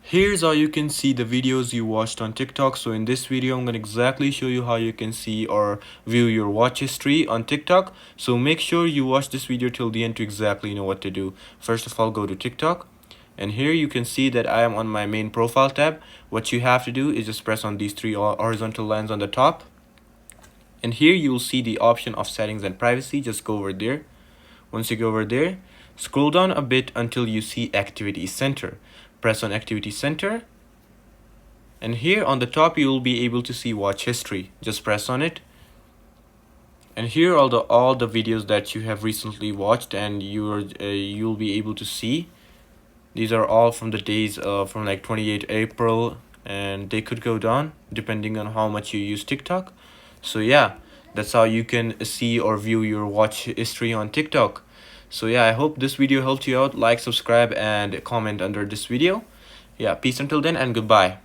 Here's how you can see the videos you watched on TikTok. So in this video, I'm going to exactly show you how you can see or view your watch history on TikTok. So make sure you watch this video till the end to exactly know what to do. First of all, go to TikTok. And here you can see that I am on my main profile tab. What you have to do is just press on these three horizontal lines on the top. And here you will see the option of settings and privacy. Just go over there. Once you go over there, scroll down a bit until you see activity center. Press on activity center. And here on the top, you will be able to see watch history. Just press on it. And here are all the videos that you have recently watched, and you'll be able to see. These are all from the days from like 28 April, and they could go down depending on how much you use TikTok. So yeah, that's how you can see or view your watch history on TikTok. So yeah, I hope this video helped you out. Like, subscribe, and comment under this video. Yeah, peace until then, and goodbye.